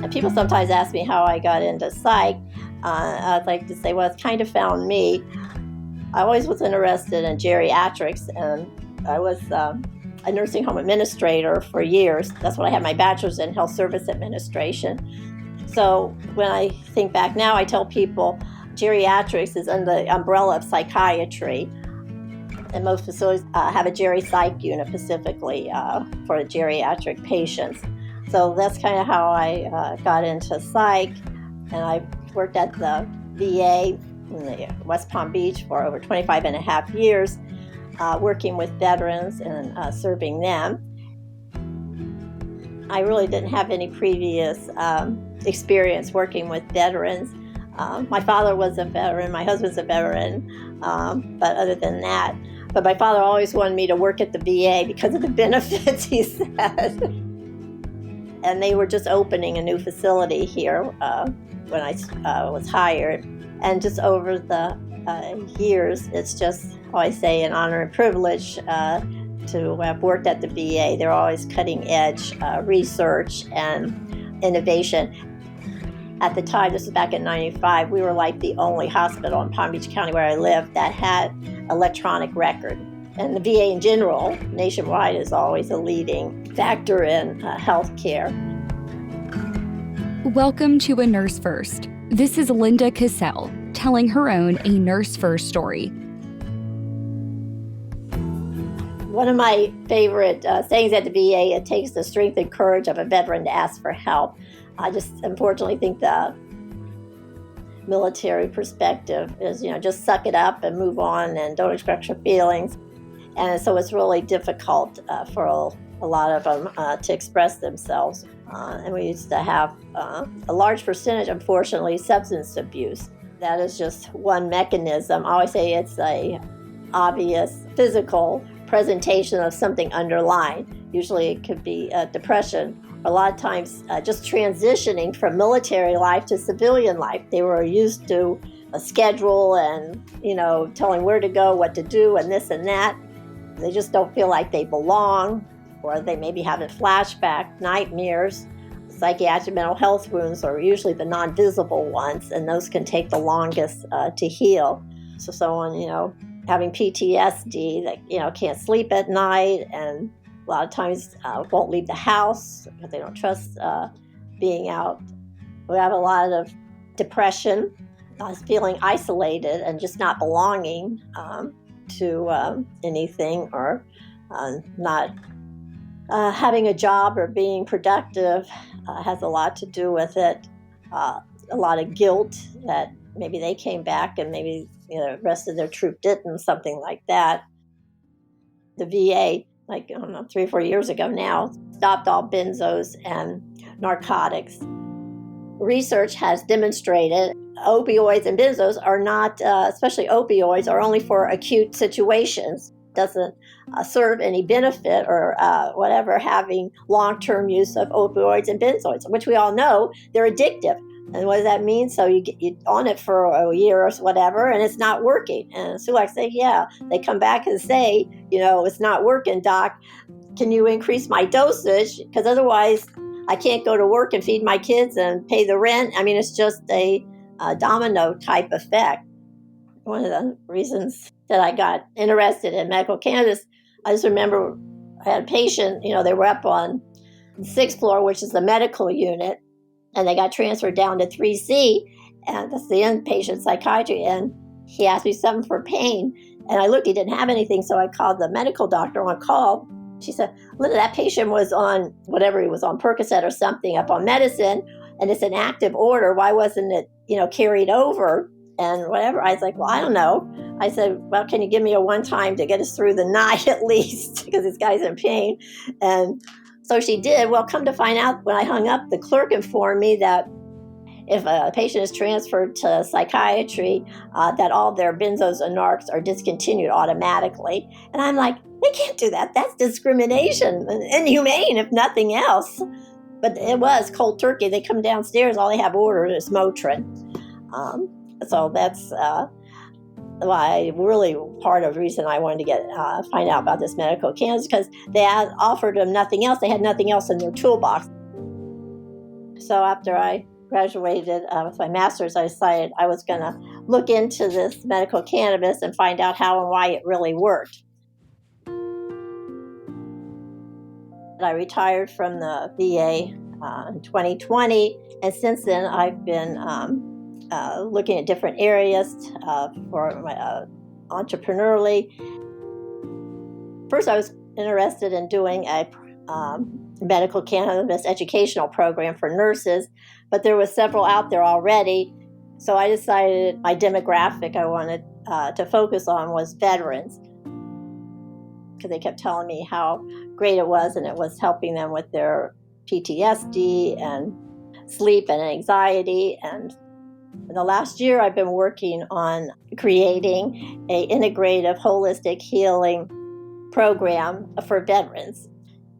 And people sometimes ask me how I got into psych. I'd like to say, well, it's kind of found me. I always was interested in geriatrics, and I was a nursing home administrator for years. That's what I had my bachelor's in, health service administration. So when I think back now, I tell people geriatrics is under the umbrella of psychiatry. And most facilities have a geri-psych unit specifically for geriatric patients. So that's kind of how I got into psych. And I worked at the VA in the West Palm Beach for over 25 and a half years, working with veterans and serving them. I really didn't have any previous experience working with veterans. My father was a veteran, my husband's a veteran, but other than that, but my father always wanted me to work at the VA because of the benefits, he said. And they were just opening a new facility here when I was hired. And just over the years, it's just, I say, an honor and privilege to have worked at the VA. They're always cutting edge research and innovation. At the time, this was back in '95, we were like the only hospital in Palm Beach County where I lived that had electronic record. And the VA in general, nationwide, is always a leading factor in healthcare. Welcome to A Nurse First. This is Linda Casale, telling her own A Nurse First story. One of my favorite sayings at the VA, it takes the strength and courage of a veteran to ask for help. I just unfortunately think the military perspective is, just suck it up and move on and don't express your feelings. And so it's really difficult for a lot of them to express themselves. And we used to have a large percentage, unfortunately, substance abuse. That is just one mechanism. I always say it's a obvious physical presentation of something underlying. Usually it could be depression. A lot of times just transitioning from military life to civilian life. They were used to a schedule and, telling where to go, what to do, and this and that. They just don't feel like they belong, or they maybe have a flashback, nightmares. Psychiatric mental health wounds are usually the non-visible ones, and those can take the longest to heal. So someone, having PTSD that, can't sleep at night, and a lot of times won't leave the house because they don't trust being out. We have a lot of depression, feeling isolated and just not belonging to anything, or not having a job or being productive has a lot to do with it. A lot of guilt that maybe they came back and maybe the rest of their troop didn't, something like that. The VA, 3 or 4 years ago now, stopped all benzos and narcotics. Research has demonstrated opioids and benzos are not, especially opioids, are only for acute situations. Doesn't serve any benefit or whatever having long-term use of opioids and benzoids, which we all know they're addictive. And what does that mean? So you on it for a year or whatever, and it's not working. And so I say, yeah, they come back and say, it's not working, doc. Can you increase my dosage? Because otherwise I can't go to work and feed my kids and pay the rent. I mean, it's just a domino type effect. One of the reasons that I got interested in medical cannabis, I just remember I had a patient, they were up on the 6th floor, which is the medical unit, and they got transferred down to 3C, and that's the inpatient psychiatry, and he asked me something for pain, and I looked, he didn't have anything, so I called the medical doctor on call. She said, Linda, that patient was on whatever he was on, Percocet or something, up on medicine, and it's an active order. Why wasn't it, carried over and whatever? I was like, well, I don't know. I said, well, can you give me a one-time to get us through the night at least, because this guy's in pain? And so she did. Well, come to find out, when I hung up, the clerk informed me that if a patient is transferred to psychiatry, that all their benzos and narcs are discontinued automatically. And I'm like, they can't do that. That's discrimination and inhumane, if nothing else. But it was cold turkey. They come downstairs, all they have ordered is Motrin. So that's why really part of the reason I wanted to find out about this medical cannabis, because they had offered them nothing else. They had nothing else in their toolbox. So after I graduated with my master's, I decided I was going to look into this medical cannabis and find out how and why it really worked. I retired from the VA in 2020, and since then I've been looking at different areas for my entrepreneurially. First, I was interested in doing a medical cannabis educational program for nurses, but there were several out there already. So I decided my demographic I wanted to focus on was veterans, because they kept telling me how great it was, and it was helping them with their PTSD and sleep and anxiety. And in the last year, I've been working on creating an integrative holistic healing program for veterans.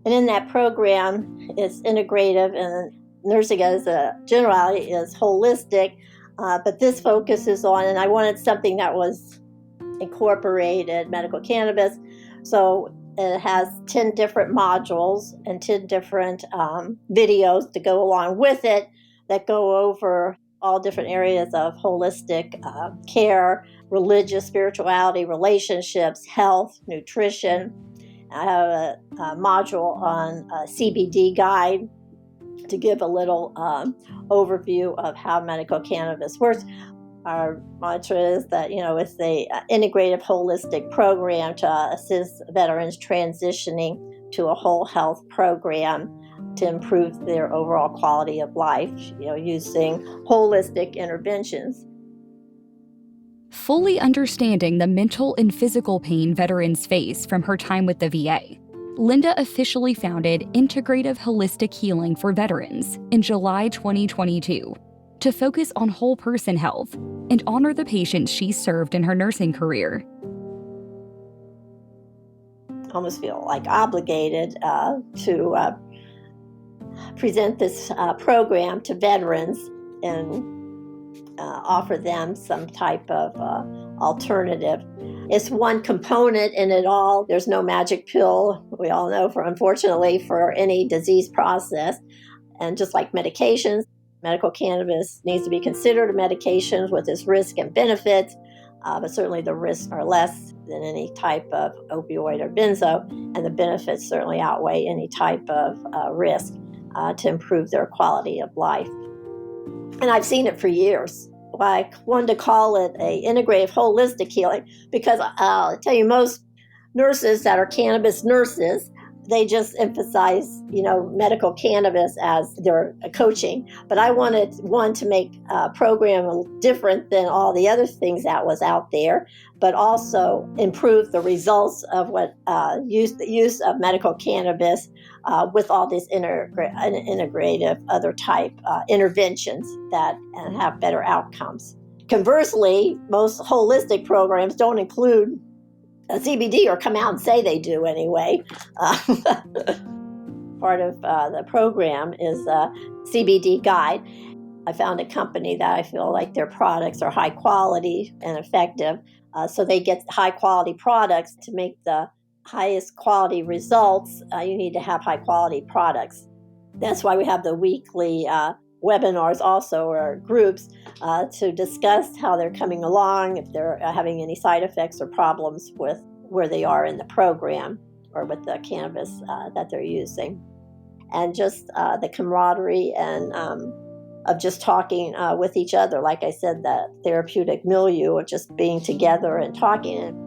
And in that program, it's integrative, and nursing as a generality is holistic, but this focuses on, and I wanted something that was incorporated medical cannabis. So it has 10 different modules and 10 different videos to go along with it that go over all different areas of holistic care, religious, spirituality, relationships, health, nutrition. I have a module on a CBD guide to give a little overview of how medical cannabis works. Our mantra is that, it's the integrative holistic program to assist veterans transitioning to a whole health program to improve their overall quality of life, using holistic interventions. Fully understanding the mental and physical pain veterans face from her time with the VA, Linda officially founded Integrative Holistic Healing for Veterans in July 2022 to focus on whole person health and honor the patients she served in her nursing career. I almost feel like obligated to present this program to veterans and offer them some type of alternative. It's one component in it all. There's no magic pill, we all know, unfortunately, for any disease process. And just like medications, medical cannabis needs to be considered a medication with its risk and benefits, but certainly the risks are less than any type of opioid or benzo, and the benefits certainly outweigh any type of risk to improve their quality of life. And I've seen it for years. I wanted to call it a integrative holistic healing because I'll tell you, most nurses that are cannabis nurses, they just emphasize, medical cannabis as their coaching. But I wanted one to make a program different than all the other things that was out there, but also improve the results of what the use of medical cannabis with all these integrative other type interventions that have better outcomes. Conversely, most holistic programs don't include a CBD, or come out and say they do anyway. Part of the program is a CBD guide. I found a company that I feel like their products are high quality and effective, so they get high quality products. To make the highest quality results, you need to have high quality products. That's why we have the weekly webinars also, or groups, to discuss how they're coming along, if they're having any side effects or problems with where they are in the program or with the cannabis that they're using. And just the camaraderie and of just talking with each other. Like I said, that therapeutic milieu of just being together and talking.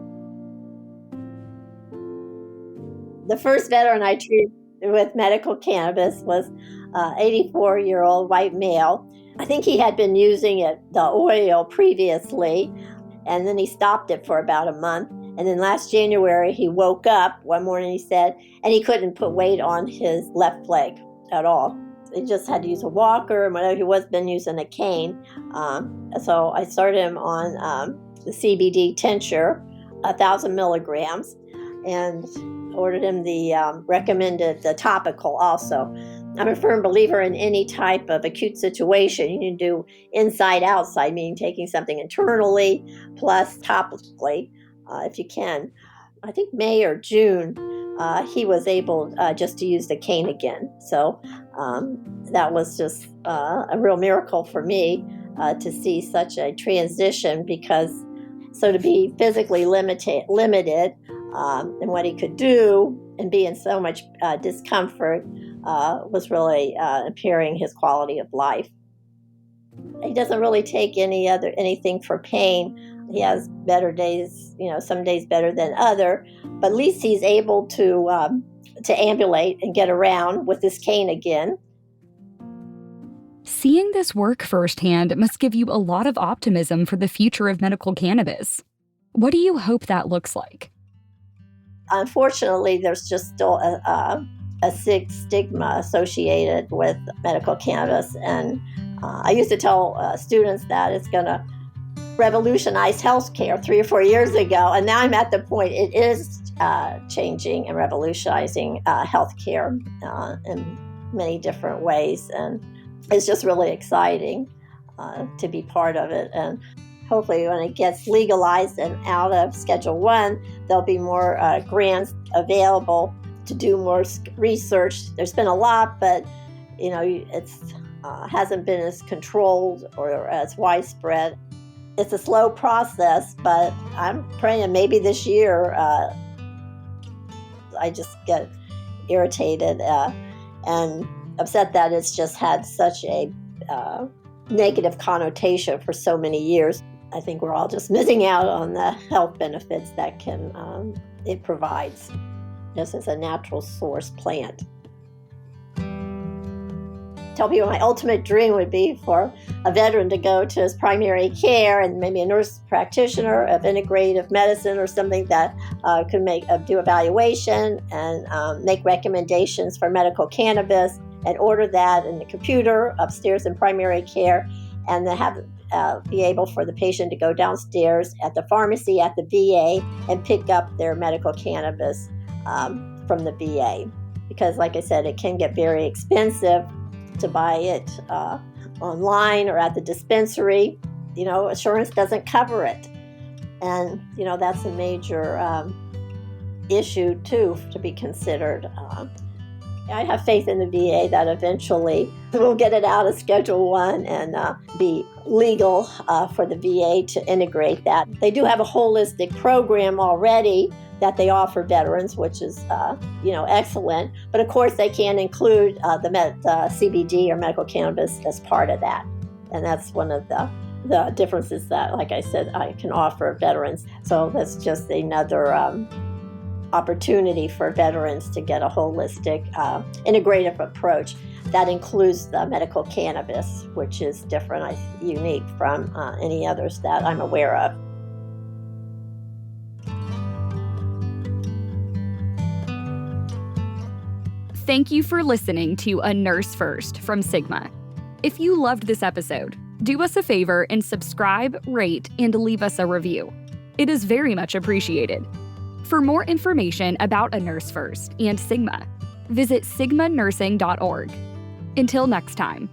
The first veteran I treated with medical cannabis was an 84-year-old white male. I think he had been using the oil previously, and then he stopped it for about a month. And then last January, he woke up one morning, he said, and he couldn't put weight on his left leg at all. He just had to use a walker, and whatever, he was been using a cane. So I started him on the CBD tincture, 1,000 milligrams, and ordered him the recommended the topical also. I'm a firm believer in any type of acute situation. You need to do inside, outside, meaning taking something internally plus topically if you can. I think May or June, he was able just to use the cane again. So that was just a real miracle for me to see such a transition, because so to be physically limited in what he could do and be in so much discomfort was really impairing his quality of life. He doesn't really take anything for pain. He has better days, some days better than other, but at least he's able to ambulate and get around with his cane again. Seeing this work firsthand must give you a lot of optimism for the future of medical cannabis. What do you hope that looks like? Unfortunately, there's just still a stigma associated with medical cannabis, and I used to tell students that it's going to revolutionize healthcare 3 or 4 years ago, and now I'm at the point it is changing and revolutionizing healthcare in many different ways, and it's just really exciting to be part of it. And hopefully when it gets legalized and out of Schedule 1, there'll be more grants available to do more research. There's been a lot, but it's hasn't been as controlled or as widespread. It's a slow process, but I'm praying maybe this year. I just get irritated and upset that it's just had such a negative connotation for so many years. I think we're all just missing out on the health benefits that it provides, just as a natural source plant. Tell people my ultimate dream would be for a veteran to go to his primary care and maybe a nurse practitioner of integrative medicine or something that could do evaluation and make recommendations for medical cannabis, and order that in the computer upstairs in primary care, and then be able for the patient to go downstairs at the pharmacy at the VA and pick up their medical cannabis from the VA. Because like I said, it can get very expensive to buy it online or at the dispensary. Insurance doesn't cover it. And, that's a major issue too to be considered. I have faith in the VA that eventually we'll get it out of Schedule 1 and be legal for the VA to integrate that. They do have a holistic program already that they offer veterans, which is excellent. But of course, they can include the CBD or medical cannabis as part of that, and that's one of the differences that, like I said, I can offer veterans. So that's just another opportunity for veterans to get a holistic, integrative approach that includes the medical cannabis, which is different, unique from any others that I'm aware of. Thank you for listening to A Nurse First from Sigma. If you loved this episode, do us a favor and subscribe, rate, and leave us a review. It is very much appreciated. For more information about A Nurse First and Sigma, visit sigmanursing.org. Until next time.